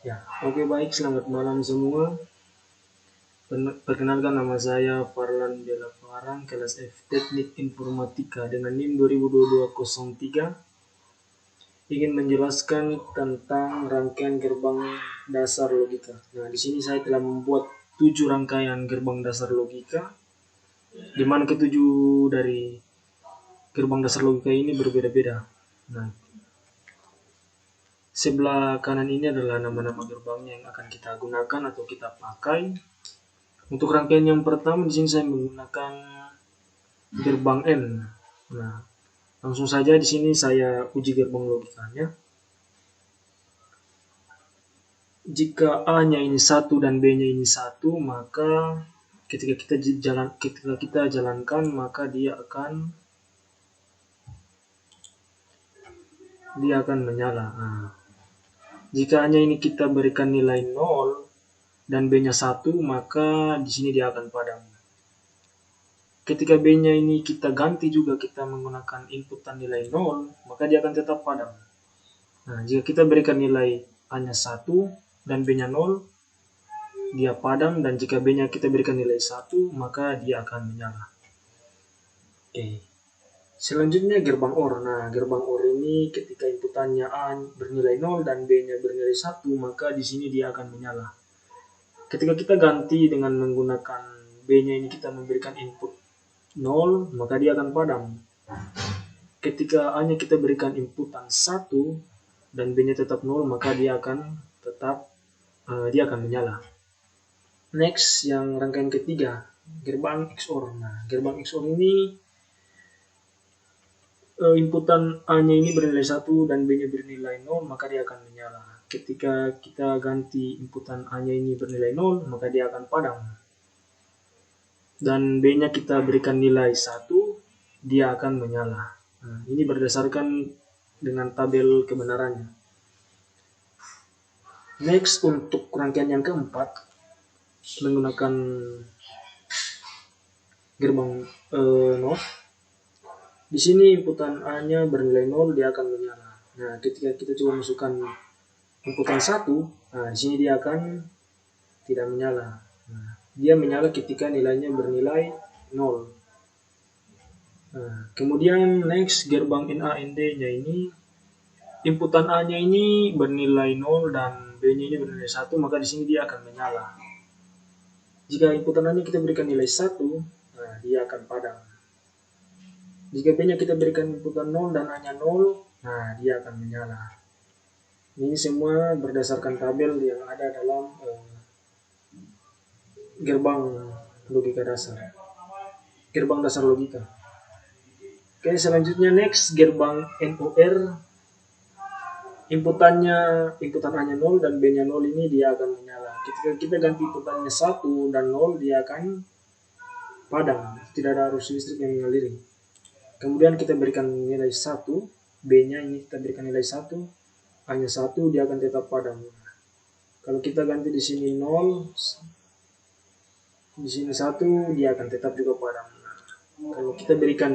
Ya, oke baik, selamat malam semua. Perkenalkan nama saya Farlan Bella Farang, kelas F Teknik Informatika dengan NIM 202203. Ingin menjelaskan tentang rangkaian gerbang dasar logika. Nah, di sini saya telah membuat 7 rangkaian gerbang dasar logika, di mana ketujuh dari gerbang dasar logika ini berbeda-beda. Nah, sebelah kanan ini adalah nama-nama gerbangnya yang akan kita gunakan atau kita pakai. Untuk rangkaian yang pertama di sini saya menggunakan gerbang N. Nah, langsung saja di sini saya uji gerbang logikanya. Jika A-nya ini 1 dan B-nya ini 1, maka ketika kita jalankan maka dia akan menyala. Nah, jika A-nya ini kita berikan nilai 0 dan B-nya 1, maka di sini dia akan padam. Ketika B-nya ini kita ganti juga, kita menggunakan inputan nilai 0, maka dia akan tetap padam. Nah, jika kita berikan nilai A-nya 1 dan B-nya 0, dia padam, dan jika B-nya kita berikan nilai 1, maka dia akan menyala. Oke. Selanjutnya gerbang OR. Nah, gerbang OR ini ketika inputannya A bernilai 0 dan B-nya bernilai 1, maka di sini dia akan menyala. Ketika kita ganti dengan menggunakan B-nya ini kita memberikan input 0, maka dia akan padam. Ketika A-nya kita berikan inputan 1 dan B-nya tetap 0, maka dia akan menyala. Next, yang rangkaian ketiga, gerbang XOR. Nah, gerbang XOR ini inputan A-nya ini bernilai 1 dan B-nya bernilai 0, maka dia akan menyala. Ketika kita ganti inputan A-nya ini bernilai 0, maka dia akan padam. Dan B-nya kita berikan nilai 1, dia akan menyala. Nah, ini berdasarkan dengan tabel kebenarannya. Next, untuk rangkaian yang keempat, menggunakan gerbang NOR. Di sini inputan A-nya bernilai 0, dia akan menyala. Nah, ketika kita coba masukkan inputan 1, nah di sini dia akan tidak menyala. Nah, dia menyala ketika nilainya bernilai 0. Nah, kemudian next, gerbang NA-ND-nya ini, inputan A-nya ini bernilai 0 dan B-nya ini bernilai 1, maka di sini dia akan menyala. Jika inputan A-nya kita berikan nilai 1, nah dia akan padam. Jika B-nya kita berikan inputan 0 dan A-nya 0, nah dia akan menyala. Ini semua berdasarkan tabel yang ada dalam gerbang logika dasar. Gerbang dasar logika. Oke, selanjutnya next, gerbang NOR. Inputan A-nya 0 dan B-nya 0 ini dia akan menyala. Ketika kita ganti inputannya 1 dan 0, dia akan padam. Tidak ada arus listrik yang mengalir. Kemudian kita berikan nilai 1, B-nya ini kita berikan nilai 1, A-nya 1, dia akan tetap padam. Kalau kita ganti di sini 0, di sini 1, dia akan tetap juga padam. Kalau kita berikan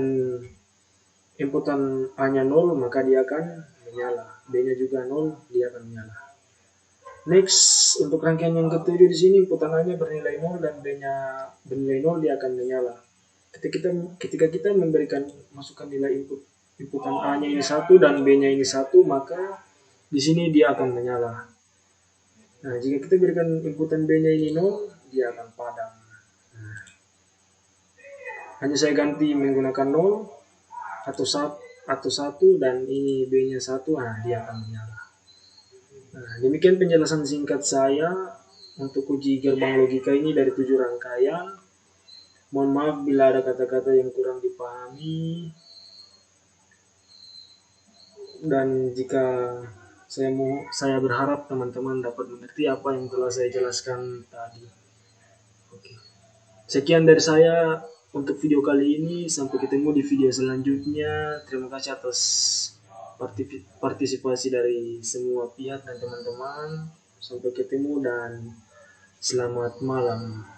inputan A-nya 0, maka dia akan menyala. B-nya juga 0, dia akan menyala. Next, untuk rangkaian yang ketujuh di sini, inputan A-nya bernilai 0 dan B-nya bernilai 0, dia akan menyala. Ketika kita masukkan nilai inputan A-nya ini 1 dan B-nya ini 1, maka di sini dia akan menyala. Nah, jika kita berikan inputan B-nya ini 0, dia akan padam. Nah, hanya saya ganti menggunakan 0 atau 1 dan ini B-nya 1, nah dia akan menyala. Nah, demikian penjelasan singkat saya untuk uji gerbang logika ini dari 7 rangkaian. Mohon maaf bila ada kata-kata yang kurang dipahami, dan jika saya berharap teman-teman dapat mengerti apa yang telah saya jelaskan tadi. Oke. Sekian dari saya untuk video kali ini. Sampai ketemu di video selanjutnya. Terima kasih atas partisipasi dari semua pihak dan teman-teman. Sampai ketemu dan selamat malam.